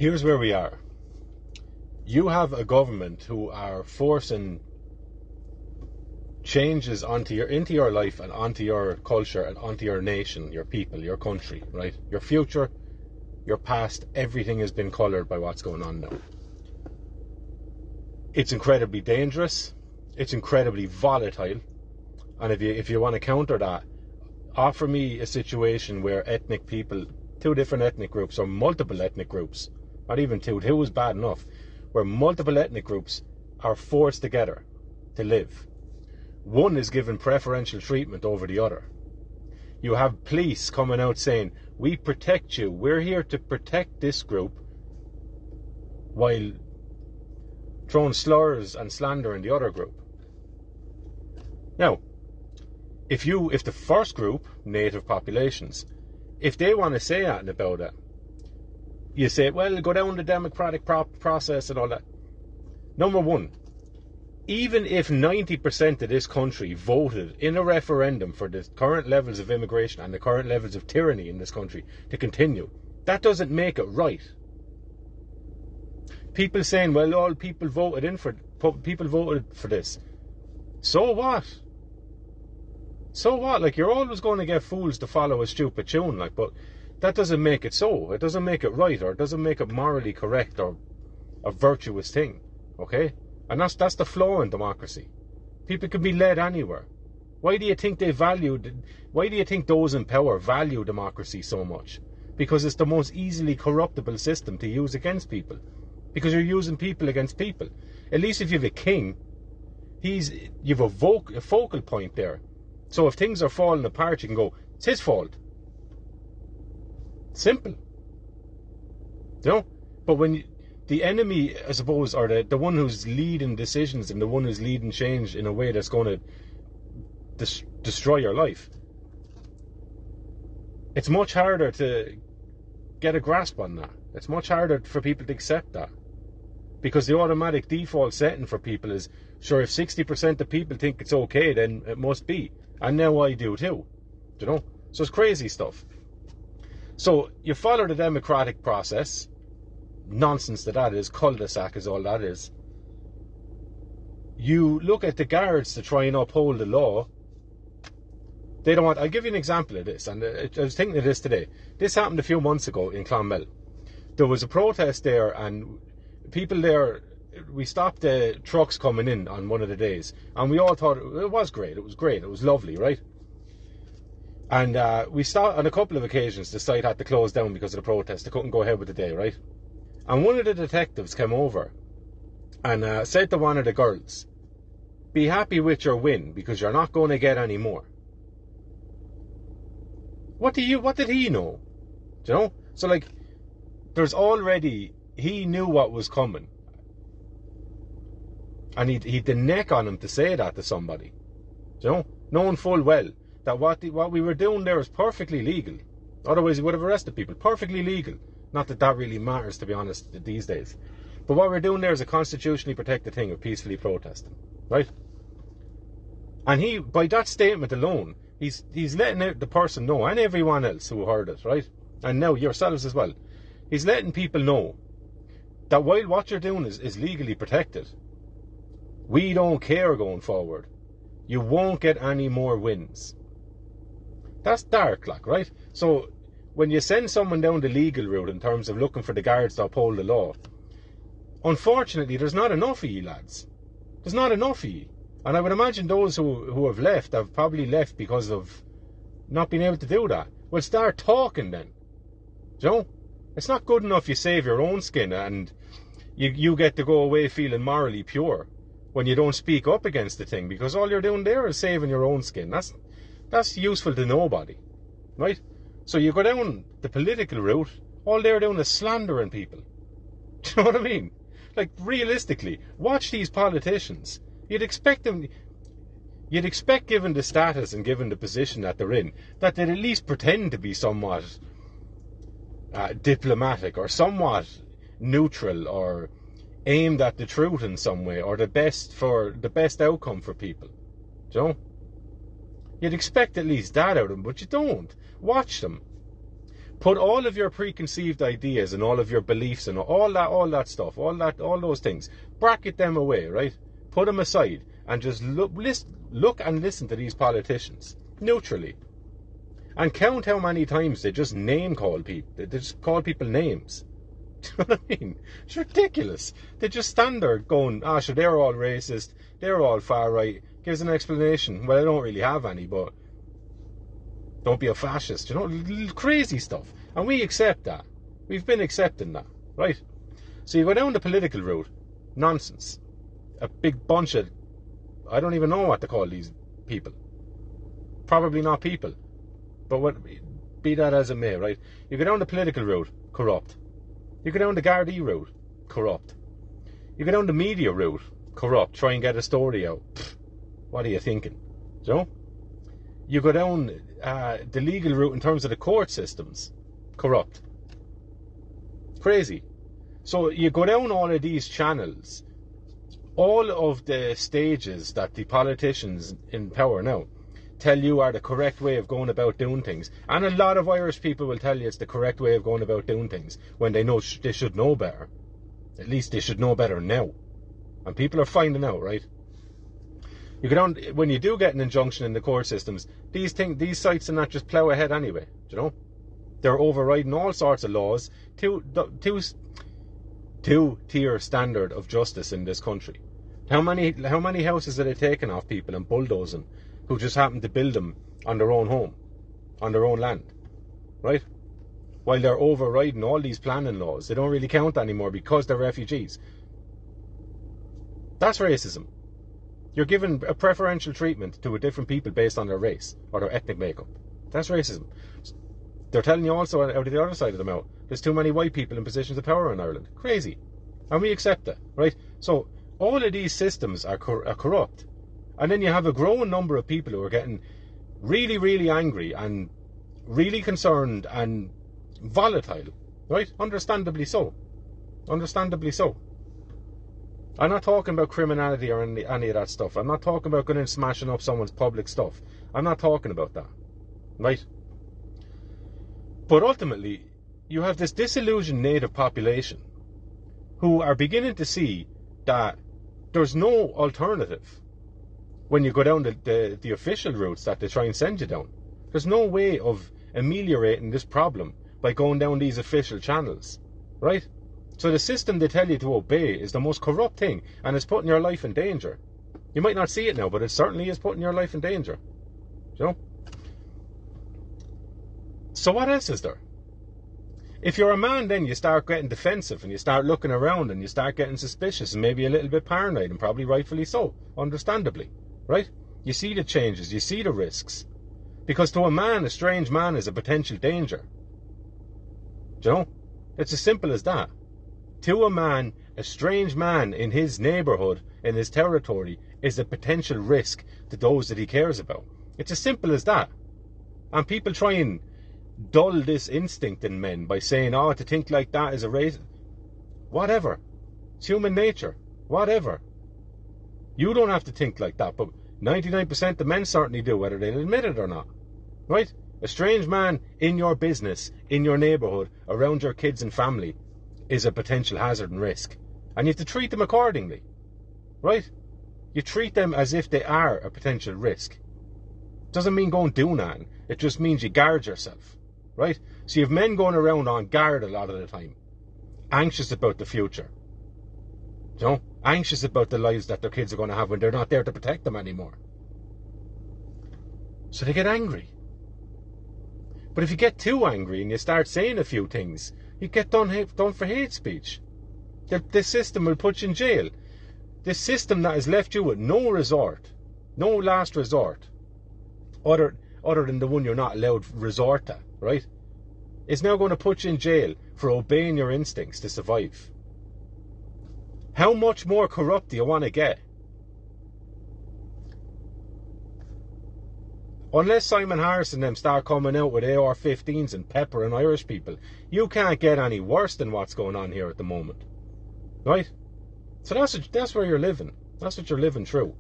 Here's where we are. You have a government who are forcing changes into your life and onto your culture and onto your nation, your people, your country, right? Your future, your past, everything has been coloured by what's going on now. It's incredibly dangerous. It's incredibly volatile. And if you want to counter that, offer me a situation where ethnic people, two different ethnic groups or multiple ethnic groups, not even two is bad enough, where multiple ethnic groups are forced together to live. One is given preferential treatment over the other. You have police coming out saying, we protect you, we're here to protect this group, while throwing slurs and slander in the other group. Now, if the first group, native populations, if they want to say anything about it, you say, well, go down the democratic process and all that. Number one, even if 90% of this country voted in a referendum for the current levels of immigration and the current levels of tyranny in this country to continue, that doesn't make it right. People saying, well, all people voted for this. So what? So what? Like, you're always going to get fools to follow a stupid tune, like, but that doesn't make it so. It doesn't make it right, or it doesn't make it morally correct or a virtuous thing. Okay? And that's the flaw in democracy. People can be led anywhere. Why do you think those in power value democracy so much? Because it's the most easily corruptible system to use against people. Because you're using people against people. At least if you have a king, you've a focal point there. So if things are falling apart, you can go, it's his fault. Simple. You know? But when the enemy, I suppose, or the one who's leading decisions and the one who's leading change in a way that's going to destroy your life, it's much harder to get a grasp on that. It's much harder for people to accept that. Because the automatic default setting for people is, sure, if 60% of people think it's okay, then it must be. And now I do too. You know? So it's crazy stuff. So you follow the democratic process. Nonsense that is. Cul-de-sac is all that is. You look at the guards to try and uphold the law. They don't want... I'll give you an example of this. And I was thinking of this today. This happened a few months ago in Clonmel. There was a protest there, and people there... We stopped the trucks coming in on one of the days, and we all thought it was great. It was great. It was lovely, right? And we stopped on a couple of occasions. The site had to close down because of the protest. They couldn't go ahead with the day, right? And one of the detectives came over and said to one of the girls, be happy with your win because you're not going to get any more. What did he know? Do you know? So, like, there's already... He knew what was coming. And he'd the neck on him to say that to somebody. Do you know? Knowing full well that what we were doing there is perfectly legal. Otherwise he would have arrested people. Perfectly legal. Not that really matters, to be honest, these days. But what we're doing there is a constitutionally protected thing of peacefully protesting. Right? And by that statement alone, he's letting out the person know, and everyone else who heard it, right? And now yourselves as well. He's letting people know that while what you're doing is legally protected, we don't care going forward. You won't get any more wins. That's dark, like, right? So, when you send someone down the legal route in terms of looking for the guards to uphold the law, unfortunately, there's not enough of you, lads. There's not enough of you. And I would imagine those who have left have probably left because of not being able to do that. Well, start talking then. Do you know? It's not good enough you save your own skin and you get to go away feeling morally pure when you don't speak up against the thing, because all you're doing there is saving your own skin. That's useful to nobody, right? So you go down the political route, all they're doing is slandering people. Do you know what I mean? Like, realistically, watch these politicians. You'd expect, given the status and given the position that they're in, that they'd at least pretend to be somewhat diplomatic or somewhat neutral or aimed at the truth in some way, or the best outcome for people. Do you know? You'd expect at least that out of them, but you don't. Watch them. Put all of your preconceived ideas and all of your beliefs and all that stuff, all those things, bracket them away, right? Put them aside and just look and listen to these politicians neutrally, and count how many times they just name call people. They just call people names. Do you know what I mean? It's ridiculous. They just stand there going, sure, they're all racist, they're all far right. Gives an explanation. Well, I don't really have any, but don't be a fascist. You know, crazy stuff. And we accept that. We've been accepting that, right? So you go down the political route, nonsense. A big bunch of, I don't even know what to call these people. Probably not people. But be that as it may, right? You go down the political route, corrupt. You go down the Gardaí route, corrupt. You go down the media route, corrupt. Try and get a story out. Pfft, what are you thinking? Do you know? You go down the legal route in terms of the court systems, corrupt. Crazy. So you go down all of these channels, all of the stages that the politicians in power now tell you are the correct way of going about doing things. And a lot of Irish people will tell you it's the correct way of going about doing things when they know they should know better. At least they should know better now. And people are finding out, right? You go down, when you do get an injunction in the court systems, these sites are not just plough ahead anyway, do you know? They're overriding all sorts of laws, two-tier standard of justice in this country. How many houses are they taking off people and bulldozing who just happen to build them on their own home, on their own land, right? While they're overriding all these planning laws. They don't really count anymore because they're refugees. That's racism. You're giving a preferential treatment to a different people based on their race or their ethnic makeup. That's racism. They're telling you also out of the other side of the mouth, there's too many white people in positions of power in Ireland. Crazy. And we accept that, right? So all of these systems are corrupt. And then you have a growing number of people who are getting really, really angry and really concerned and volatile, right? Understandably so. Understandably so. I'm not talking about criminality or any of that stuff. I'm not talking about going and smashing up someone's public stuff. I'm not talking about that, right? But ultimately, you have this disillusioned native population who are beginning to see that there's no alternative when you go down the official routes that they try and send you down. There's no way of ameliorating this problem by going down these official channels, right? So the system they tell you to obey is the most corrupt thing, and it's putting your life in danger. You might not see it now, but it certainly is putting your life in danger. You know? So what else is there? If you're a man, then you start getting defensive and you start looking around and you start getting suspicious and maybe a little bit paranoid, and probably rightfully so, understandably, right? You see the changes, you see the risks. Because to a man, a strange man is a potential danger. Do you know? It's as simple as that. To a man, a strange man in his neighbourhood, in his territory, is a potential risk to those that he cares about. It's as simple as that. And people try and dull this instinct in men by saying, to think like that is a race. Whatever. It's human nature. Whatever. You don't have to think like that, but 99% of men certainly do, whether they'll admit it or not. Right? A strange man in your business, in your neighbourhood, around your kids and family, is a potential hazard and risk. And you have to treat them accordingly. Right? You treat them as if they are a potential risk. Doesn't mean go and do nothing. It just means you guard yourself. Right? So you have men going around on guard a lot of the time. Anxious about the future. You know? Anxious about the lives that their kids are going to have when they're not there to protect them anymore. So they get angry. But if you get too angry and you start saying a few things, you get done for hate speech. The system will put you in jail. The system that has left you with no resort, no last resort, other than the one you're not allowed to resort to, right, is now going to put you in jail for obeying your instincts to survive. How much more corrupt do you want to get? Unless Simon Harris and them start coming out with AR-15s and peppering Irish people, you can't get any worse than what's going on here at the moment. Right? So that's where you're living. That's what you're living through.